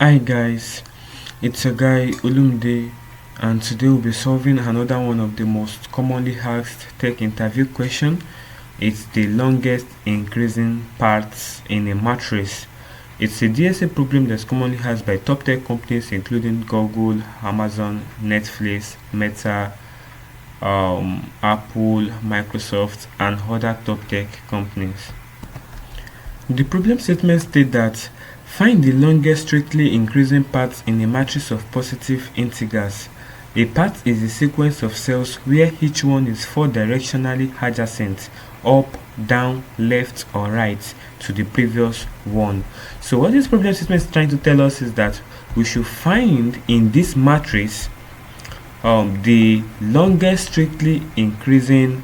Hi guys, it's a guy Ulumde, and today we'll be solving another one of the most commonly asked tech interview question. It's the longest increasing parts in a matrix. It's a DSA problem that's commonly asked by top tech companies including Google, Amazon, Netflix, Meta, Apple, Microsoft, and other top tech companies. The problem statement states that find the longest strictly increasing path in a matrix of positive integers. A path is a sequence of cells where each one is 4 directionally adjacent, up, down, left, or right to the previous one. So what this problem statement is trying to tell us is that we should find in this matrix the longest strictly increasing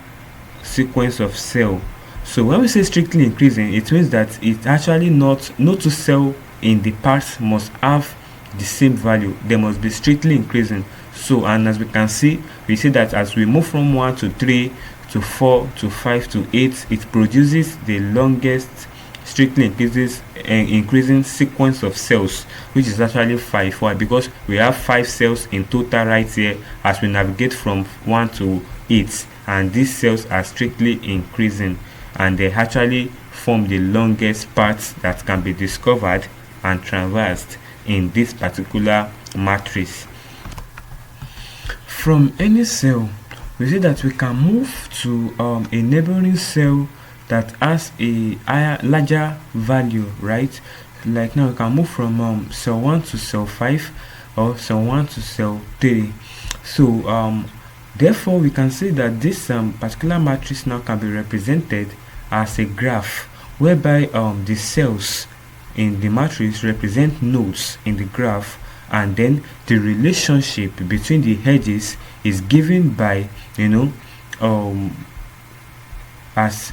sequence of cell. So when we say strictly increasing, it means that it's actually not two cell in the parts must have the same value. They must be strictly increasing. So, and as we can see, we see that as we move from 1 to 3 to 4 to 5 to 8, it produces the longest strictly increasing sequence of cells, which is actually 5. Why? Because we have 5 cells in total right here as we navigate from 1 to 8, and these cells are strictly increasing, and they actually form the longest paths that can be discovered and traversed in this particular matrix. From any cell, we see that we can move to a neighboring cell that has a larger value, right? Like now we can move from cell 1 to cell 5 or cell 1 to cell 3. So therefore we can say that this particular matrix now can be represented as a graph whereby the cells in the matrix represent nodes in the graph, and then the relationship between the edges is given by as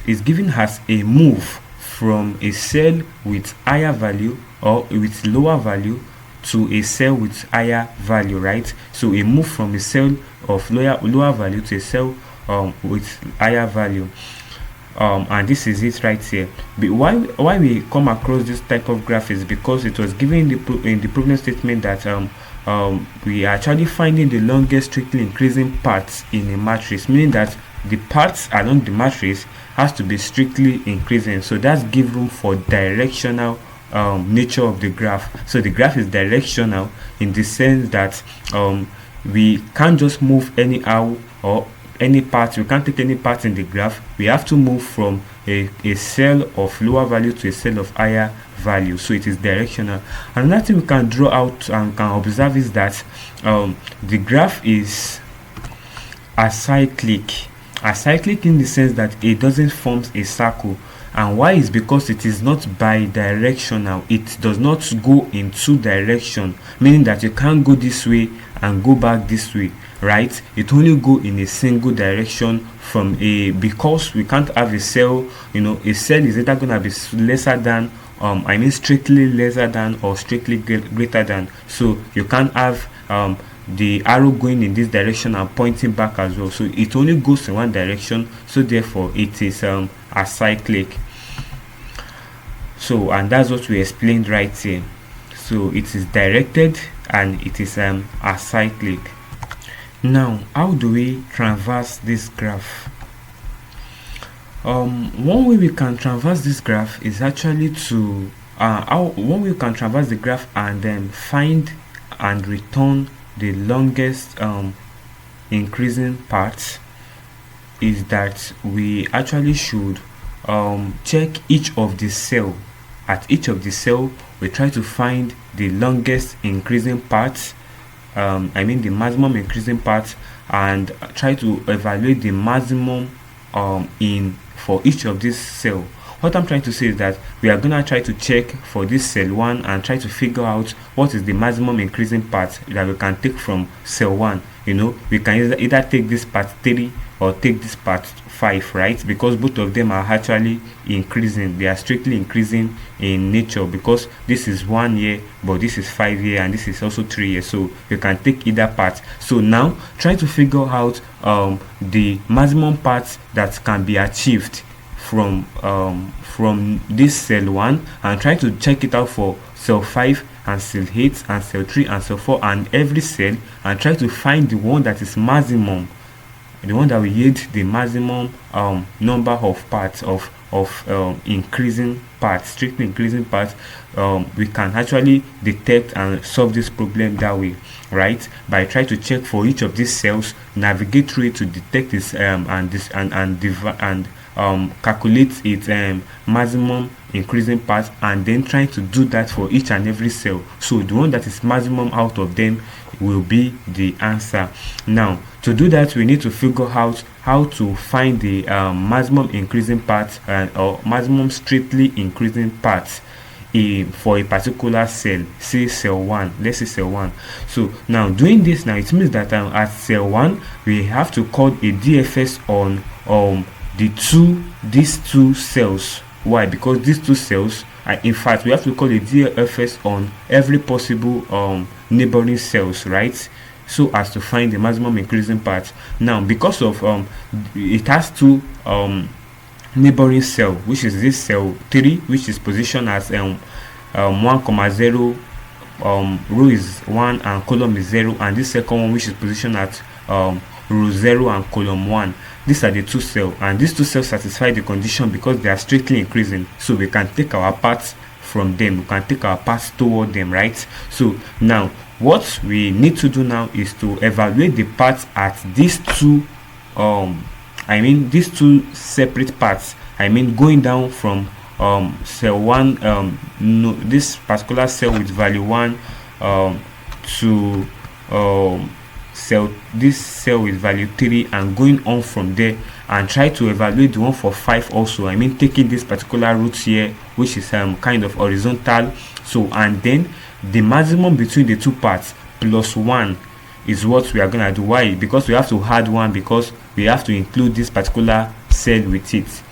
a move from a cell with higher value or with lower value to a cell with higher value, right? So a move from a cell of lower value to a cell with higher value. And this is it right here. But why we come across this type of graph is because it was given in the problem statement that we are actually finding the longest strictly increasing paths in a matrix, meaning that the paths along the matrix has to be strictly increasing. So that's give room for directional nature of the graph. So the graph is directional in the sense that we can't just move anyhow or any part. We can't take any part in the graph. We have to move from a cell of lower value to a cell of higher value, so it is directional. Another thing we can draw out and can observe is that the graph is acyclic in the sense that it doesn't form a circle. And why is because it is not bidirectional. It does not go in two directions, meaning that you can't go this way and go back this way, right? It only go in a single direction from because we can't have a cell. A cell is either gonna be lesser than strictly lesser than or strictly greater than. So you can't have the arrow going in this direction and pointing back as well. So it only goes in one direction. So therefore it is acyclic. So, and that's what we explained right here. So it is directed and it is acyclic. Now, how do we traverse this graph? One way we can traverse this graph is actually to one way we can traverse the graph and then find and return the longest increasing parts is that we actually should check each of the cell. At each of the cell, we try to find the longest increasing parts, the maximum increasing parts, and try to evaluate the maximum for each of these cell. What I'm trying to say is that we are gonna try to check for this cell 1 and try to figure out what is the maximum increasing part that we can take from cell 1. We can either take this part 3 or take this part 5, right? Because both of them are actually increasing. They are strictly increasing in nature, because this is 1 year, but this is 5 years, and this is also 3 years. So you can take either part. So now try to figure out the maximum parts that can be achieved from this cell 1 and try to check it out for cell 5 and cell 8 and cell 3 and cell 4 and every cell, and try to find the one that is maximum, the one that will yield the maximum number of parts of increasing parts, strictly increasing parts. We can actually detect and solve this problem that way, right? By trying to check for each of these cells, navigate through it to detect this and calculate its maximum increasing parts, and then trying to do that for each and every cell. So the one that is maximum out of them will be the answer. Now, to do that, we need to figure out how to find the maximum increasing parts or maximum strictly increasing parts for a particular cell, say cell 1. Let's say cell 1. So now doing this, now it means that at cell 1 we have to call a DFS on these two cells. Why? Because these two cells, in fact, we have to call a DFS on every possible neighboring cells, right? So as to find the maximum increasing part. Now, because of it has two neighboring cell, which is this cell 3, which is positioned as 1, 0, row is 1 and column is 0, and this second one, which is positioned at row 0 and column 1. These are the two cells, and these two cells satisfy the condition because they are strictly increasing. So we can take our parts from them, we can take our parts toward them, right? So now what we need to do now is to evaluate the parts at these two these two separate parts. Going down from cell 1, this particular cell with value 1 to this cell with value 3, and going on from there, and try to evaluate the one for 5 also. Taking this particular root here, which is kind of horizontal. So, and then the maximum between the two parts plus 1 is what we are gonna do. Why? Because we have to add 1, because we have to include this particular cell with it,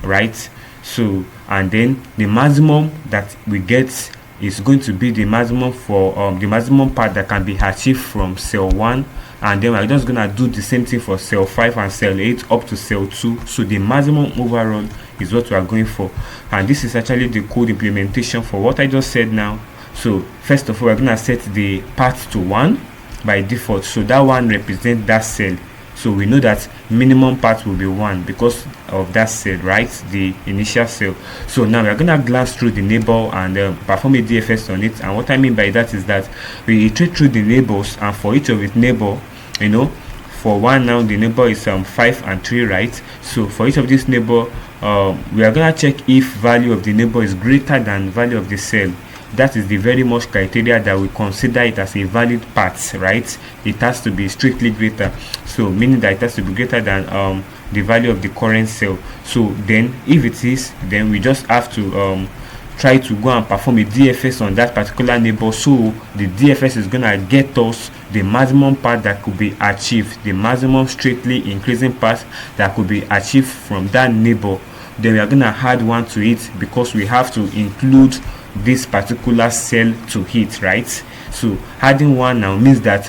right? So, and then the maximum that we get is going to be the maximum for the maximum part that can be achieved from cell 1, and then we're just gonna do the same thing for cell 5 and cell 8 up to cell 2. So the maximum overall is what we are going for, and this is actually the code implementation for what I just said now. So first of all, we're gonna set the part to 1 by default, so that 1 represents that cell. So we know that minimum part will be 1 because of that cell, right? The initial cell. So now we're gonna glance through the neighbor and perform a DFS on it. And what I mean by that is that we iterate through the neighbors, and for each of its neighbor, for 1 now the neighbor is 5 and 3, right? So for each of this neighbor, we are gonna check if value of the neighbor is greater than value of the cell. That is the very much criteria that we consider it as a valid part, right? It has to be strictly greater, so meaning that it has to be greater than the value of the current cell. So then if it is, then we just have to try to go and perform a DFS on that particular neighbor. So the DFS is gonna get us the maximum part that could be achieved, the maximum strictly increasing part that could be achieved from that neighbor. Then we are gonna add 1 to it because we have to include this particular cell to hit, right? So adding 1 now means that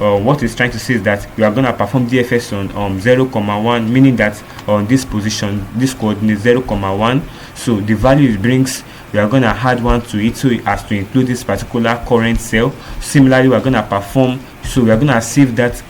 what it's trying to say is that we are going to perform DFS on 0, 1, meaning that on this position, this coordinate 0, 1, so the value it brings, we are going to add 1 to it so it has to include this particular current cell. Similarly, we are going to perform, so we are going to save that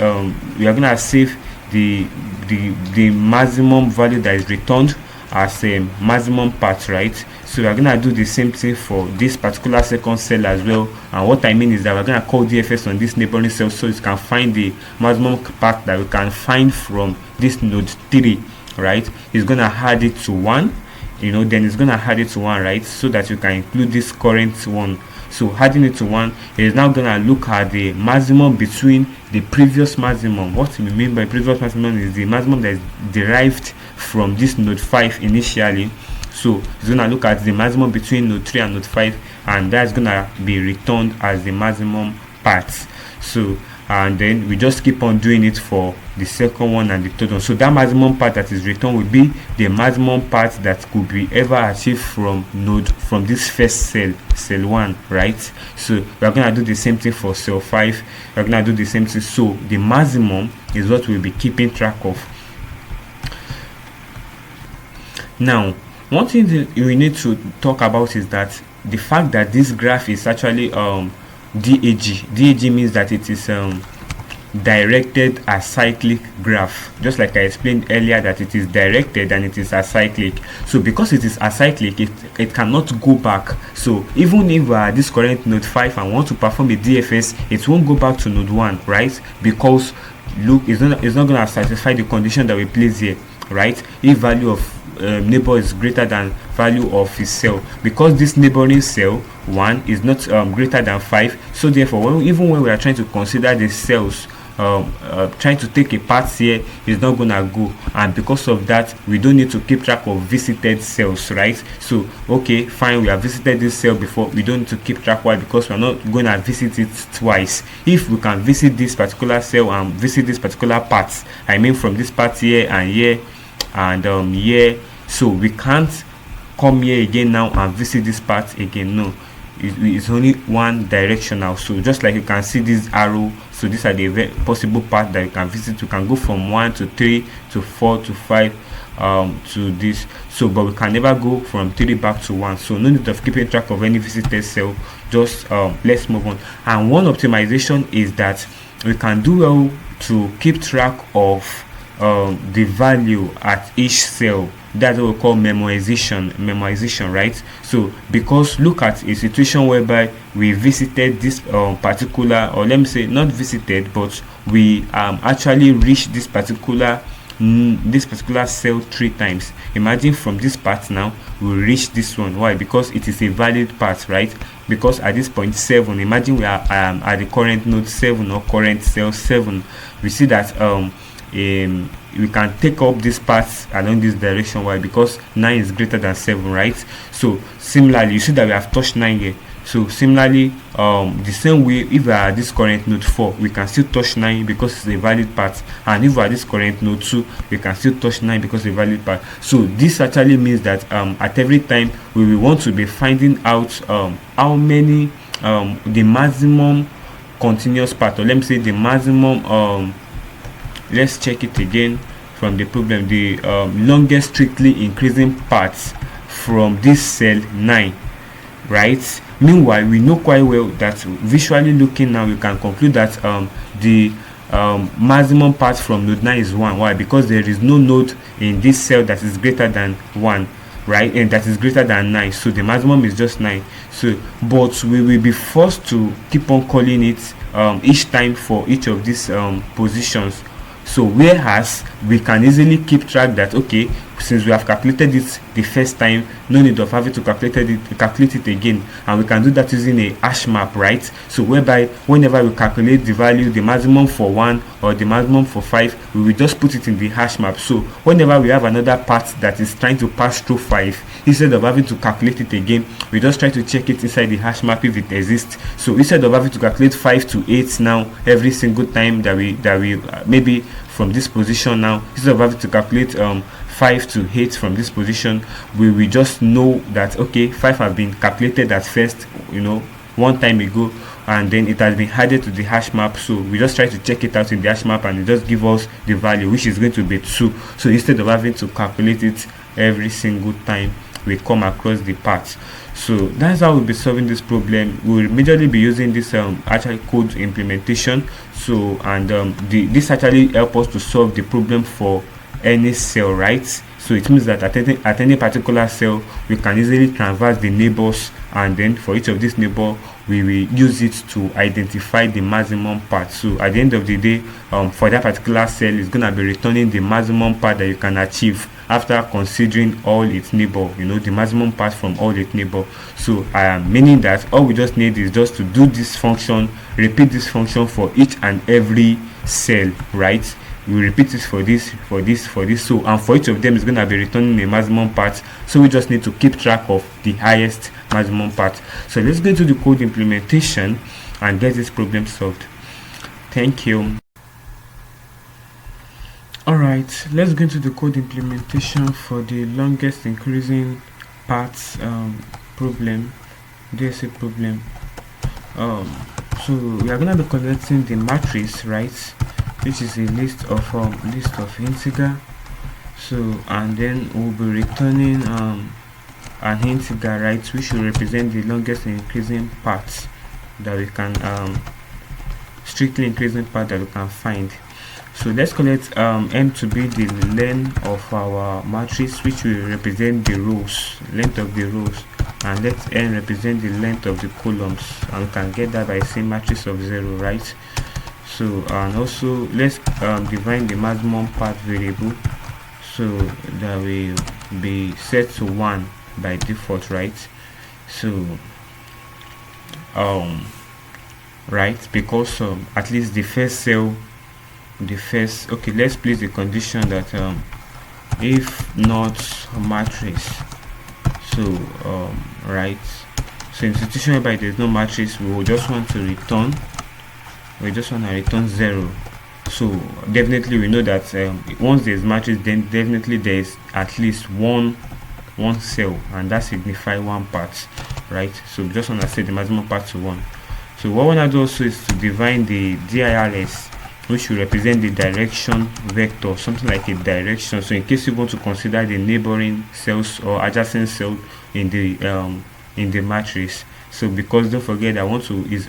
we are going to save the maximum value that is returned as a maximum part, right? So we are gonna do the same thing for this particular second cell as well. And what I mean is that we're gonna call DFS on this neighboring cell so it can find the maximum part that we can find from this node 3, right? It's gonna add it to 1, then it's gonna add it to 1, right? So that you can include this current one. So adding it to 1, it is now gonna look at the maximum between the previous maximum. What we mean by previous maximum is the maximum that is derived from this node 5 initially. So it's gonna look at the maximum between node 3 and node 5, and that's gonna be returned as the maximum part. So and then we just keep on doing it for the second one and the third one. So that maximum part that is returned will be the maximum part that could be ever achieved from this first cell 1, right? So we're gonna do the same thing for cell 5. We're gonna do the same thing. So the maximum is what we'll be keeping track of. Now, one thing that we need to talk about is that the fact that this graph is actually DAG means that it is directed acyclic graph, just like I explained earlier that it is directed and it is acyclic. So because it is acyclic, it cannot go back. So even if this current node 5 and want to perform a DFS, it won't go back to node 1, right? Because look, it's not going to satisfy the condition that we place here, right? If value of neighbor is greater than value of his cell, because this neighboring cell 1 is not greater than 5. So therefore, even when we are trying to consider the cells, trying to take a part here is not gonna go, and because of that we don't need to keep track of visited cells, right? So okay, fine, we have visited this cell before, we don't need to keep track. Why? Because we're not going to visit it twice. If we can visit this particular cell and visit this particular part, I mean from this part here and here and here, so we can't come here again now and visit this part again. No, it's only one directional. So just like you can see this arrow, so these are the possible paths that you can visit. You can go from 1 to 3 to 4 to 5 to this. So but we can never go from 3 back to 1. So no need of keeping track of any visited cell. Just let's move on. And one optimization is that we can do well to keep track of the value at each cell. That's what we call memoization, right? So because look at a situation whereby we visited this particular, or let me say not visited, but we actually reached this particular cell 3 times. Imagine from this part now we reach this one. Why? Because it is a valid path, right? Because at this point 7, imagine we are at the current node 7 or current cell 7, we see that we can take up this path along this direction. Why? Because 9 is greater than 7, right? So similarly, you see that we have touched 9 here. So similarly, the same way, if we are at this current node 4, we can still touch 9 because it's a valid path, and if we are at this current node 2, we can still touch 9 because it's a valid path. So this actually means that at every time we will want to be finding out how many the maximum continuous path, or let me say the maximum let's check it again from the problem, the longest strictly increasing path from this cell 9, right? Meanwhile, we know quite well that visually looking now, we can conclude that the maximum path from node 9 is 1. Why? Because there is no node in this cell that is greater than 1, right? And that is greater than 9, so the maximum is just 9. So but we will be forced to keep on calling it each time for each of these positions. So whereas we can easily keep track that, okay, since we have calculated it the first time, no need of having to calculate it again, and we can do that using a hash map, right? So whereby whenever we calculate the value, the maximum for 1 or the maximum for 5, we will just put it in the hash map. So whenever we have another path that is trying to pass through 5, instead of having to calculate it again, we just try to check it inside the hash map if it exists. So instead of having to calculate 5 to 8 now every single time that we maybe from this position now, instead of having to calculate 5 to 8 from this position, we will just know that, okay, 5 have been calculated at first, one time ago, and then it has been added to the hash map. So we just try to check it out in the hash map, and it just give us the value, which is going to be 2. So instead of having to calculate it every single time we come across the path. So that's how we'll be solving this problem. We'll majorly be using this actually code implementation. So and this actually help us to solve the problem for any cell, right? So it means that at any particular cell, we can easily traverse the neighbors, and then for each of these neighbor, we will use it to identify the maximum path. So at the end of the day, for that particular cell, it's gonna be returning the maximum path that you can achieve after considering all its neighbor, the maximum path from all its neighbor. So meaning that all we just need is just to do this function, repeat this function for each and every cell, right? We repeat this for this. So and for each of them is going to be returning a maximum path. So we just need to keep track of the highest maximum path. So let's go into the code implementation and get this problem solved. Thank you. Alright, let's go into the code implementation for the longest increasing paths problem, DSA problem. So we are going to be collecting the matrix, right, which is a list of integer. So and then we'll be returning an integer, right, which will represent the longest increasing path that we can strictly increasing path that we can find. So let's call it m to be the length of our matrix, which will represent the rows, length of the rows, and let n represent the length of the columns, and we can get that by saying matrix of 0, right? So and also let's define the maximum path variable, so that will be set to 1 by default, right? So right, because at least the first cell, okay, let's place the condition that if not matrix, so right, so in situation whereby there's no matrix, we will just want to return 0. So definitely we know that once there's matrix, then definitely there's at least one cell, and that signifies one path, right? So we just want to set the maximum path to 1. So what we want to do also is to define the DIRS, which will represent the direction vector, something like a direction. So in case you want to consider the neighboring cells or adjacent cell in the matrix. So because don't forget that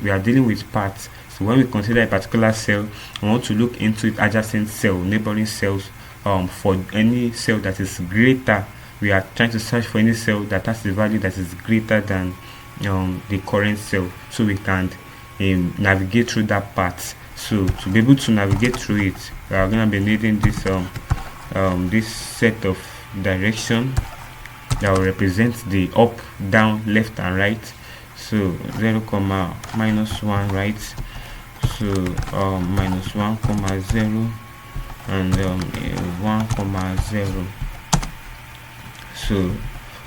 we are dealing with paths. So when we consider a particular cell, we want to look into its adjacent cell, neighboring cells. For any cell that is greater, we are trying to search for any cell that has the value that is greater than the current cell, so we can navigate through that path. So to be able to navigate through it, we are going to be needing this this set of direction that will represent the up, down, left, and right. So 0, -1, right? So -1, 0, and 1, 0. So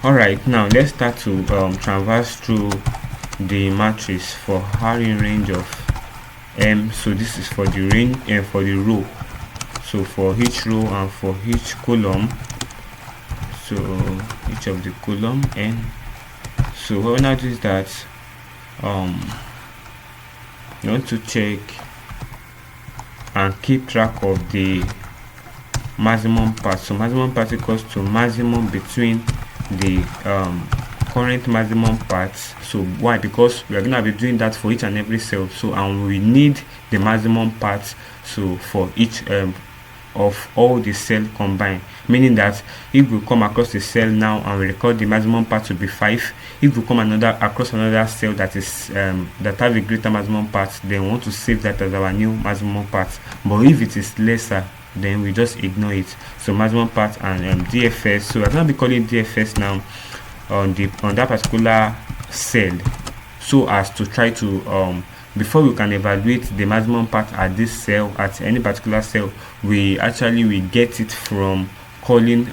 alright, now let's start to traverse through the matrix for r in range of m. So this is for the range and for the row, so for each row and for each column, so each of the column n. So what we now do is that you want to check and keep track of the maximum path. So maximum path equals to maximum between the current maximum paths. So why? Because we are going to be doing that for each and every cell. So and we need the maximum paths, so for each of all the cell combined, meaning that if we come across the cell now and we record the maximum path to be 5, if we come across another cell that is that have a greater maximum path, then we want to save that as our new maximum path. But if it is lesser, then we just ignore it. So maximum path and DFS. So I'm going to be calling DFS now on that particular cell, so as to try to before we can evaluate the maximum path at this cell, at any particular cell, we get it from calling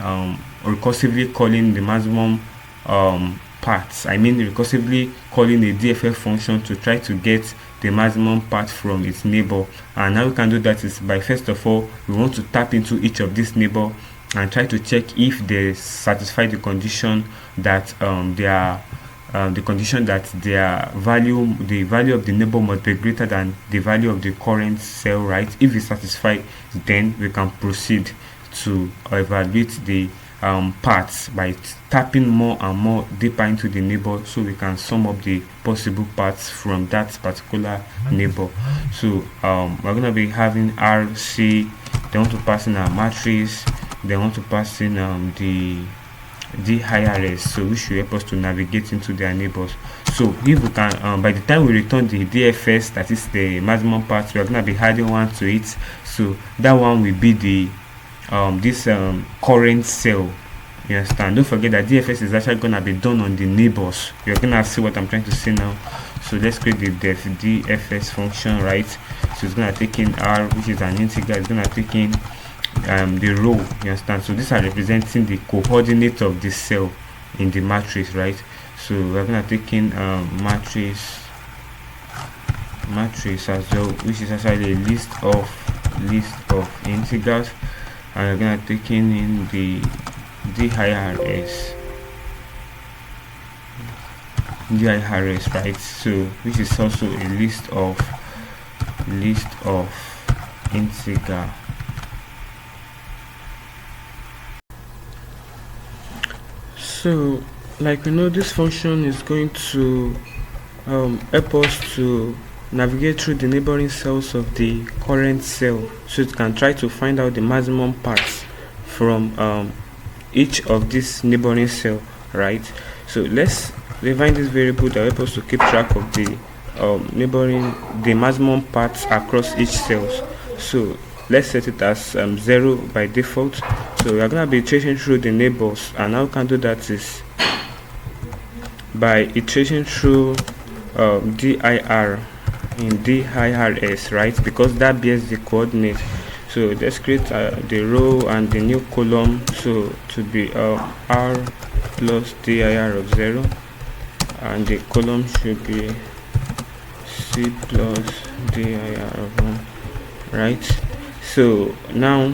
recursively calling the maximum paths. I mean recursively calling a DFF function to try to get the maximum path from its neighbor. And how we can do that is by, first of all, we want to tap into each of these neighbor and try to check if they satisfy the condition that the value of the neighbor must be greater than the value of the current cell, right? If it's satisfied, then we can proceed to evaluate the paths by tapping more and more deeper into the neighbor, so we can sum up the possible paths from that particular neighbor. So we're going to be having RC, they want to pass in our matrix, they want to pass in the DIRS, so which should help us to navigate into their neighbors. So if we can by the time we return the DFS, that is the maximum path, we are going to be adding one to it. So that one will be the this current cell. You understand? Don't forget that DFS is actually going to be done on the neighbors. You're going to see what I'm trying to say now. So let's create the DFS function, right? So it's going to take in R, which is an integer. It's going to take in the row. You understand? So these are representing the coordinate of the cell in the matrix, right? So we're going to take in matrix as well, which is actually a list of integers, and we're going to take in the DIRS, right? So which is also a list of integer. So like we know, this function is going to help us to navigate through the neighboring cells of the current cell, so it can try to find out the maximum paths from each of these neighboring cell, right? So let's define this variable that helps us to keep track of the the maximum paths across each cells. So let's set it as 0 by default. So we are going to be iterating through the neighbors, and how we can do that is by iterating through dir in dirs, right? Because that bears the coordinate. So let's create the row and the new column, so to be r plus dir of 0, and the column should be c plus dir of 1, right? So now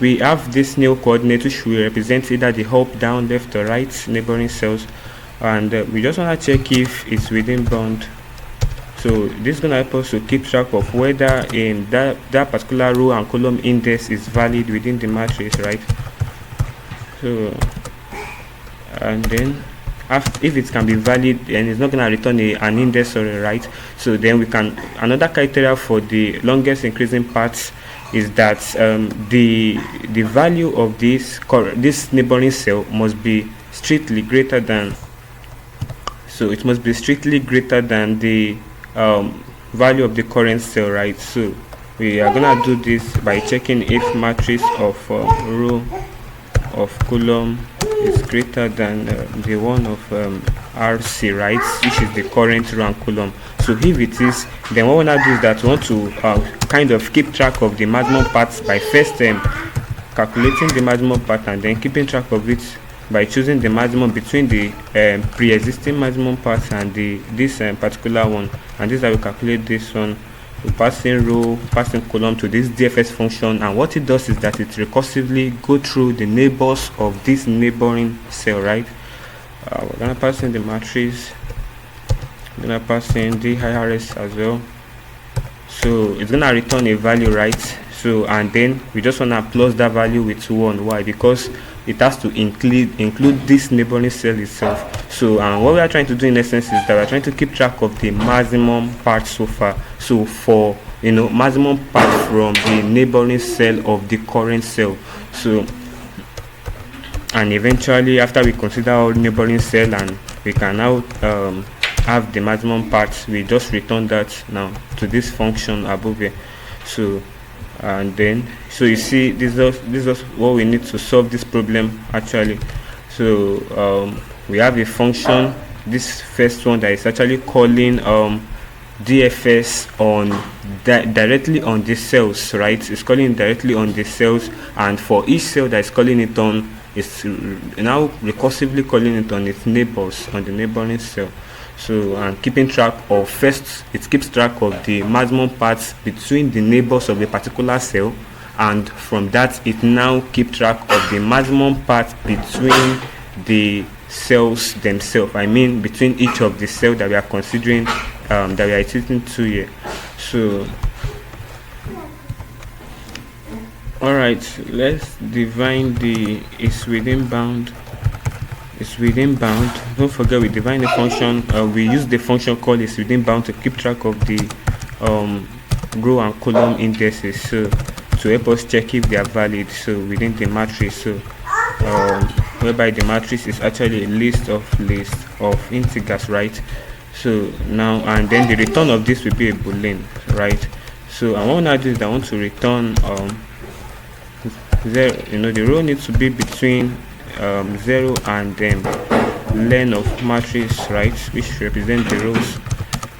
we have this new coordinate which will represent either the up, down, left or right neighboring cells, and we just want to check if it's within bound. So this is going to help us to keep track of whether that particular row and column index is valid within the matrix, right? So and then if it can be valid, then it's not going to return an index, sorry, right? So then we can, another criteria for the longest increasing paths is that the value of this neighboring cell must be strictly greater than, so it must be strictly greater than the value of the current cell, right? So we are gonna do this by checking if matrix of row of column is greater than the one of RC, right, which is the current row and column. So if it is, then what we want to do is that we want to kind of keep track of the maximum paths by first calculating the maximum path, and then keeping track of it by choosing the maximum between the pre-existing maximum path and this particular one. And this is how we calculate this one. We passing row, passing column to this DFS function, and what it does is that it recursively go through the neighbors of this neighboring cell, right? We're gonna pass in the matrix, we're gonna pass in the IRS as well, so it's gonna return a value, right? So and then we just want to plus that value with 1. Why? Because it has to include this neighboring cell itself. So what we are trying to do in essence is that we are trying to keep track of the maximum path so far. So for maximum path from the neighboring cell of the current cell. So and eventually, after we consider all neighboring cell and we can now have the maximum path, we just return that now to this function above here. So and then, so you see, this is what we need to solve this problem actually. So we have a function, this first one, that is actually calling DFS on directly on the cells, right? It's calling directly on the cells, and for each cell that is calling it on, it's now recursively calling it on its neighbors, on the neighboring cell. So and keeping track of, first it keeps track of the maximum paths between the neighbors of a particular cell, and from that it now keep track of the maximum path between the cells themselves. I mean between each of the cells that we are considering, that we are iterating to here. So alright, let's define the is within bound. It's within bound. Don't forget, we define the function. We use the function called is within bound to keep track of the row and column indexes, so to help us check if they are valid. So within the matrix, so whereby the matrix is actually a list of integers, right? So now and then the return of this will be a boolean, right? So I want to do is I want to return the row needs to be between 0 and len of matrix, right, which represent the rows,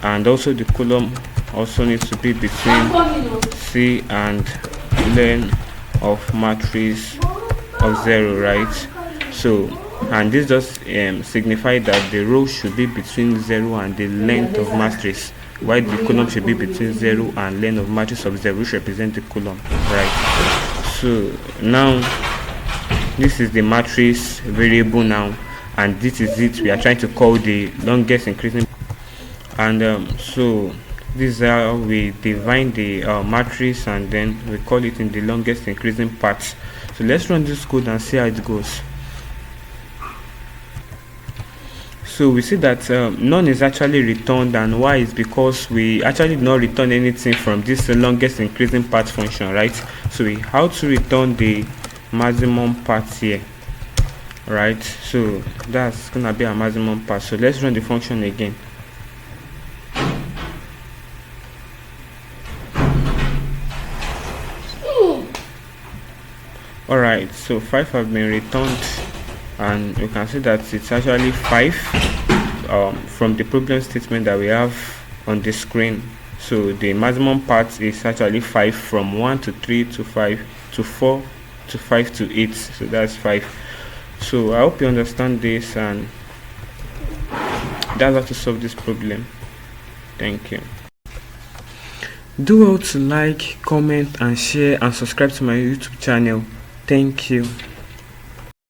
and also the column also needs to be between c and len of matrix of 0, right? So and this just signify that the row should be between 0 and the length of matrix, while the column should be between 0 and length of matrix of 0, which represent the column, right? So now this is the matrix variable now, and this is it. We are trying to call the longest increasing, and so this is how we define the matrix, and then we call it in the longest increasing path. So let's run this code and see how it goes. So we see that none is actually returned, and why is because we actually did not return anything from this longest increasing path function, right? So we how to return the maximum path here, right? So that's gonna be our maximum path. So let's run the function again. Alright, so 5 have been returned, and you can see that it's actually 5 from the problem statement that we have on the screen. So the maximum path is actually 5 from 1 to 3 to 5 to 4 to 5 to 8. So that's 5. So I hope you understand this, and that's how to solve this problem. Thank you. Do well to like, comment, and share, and subscribe to my YouTube channel. Thank you.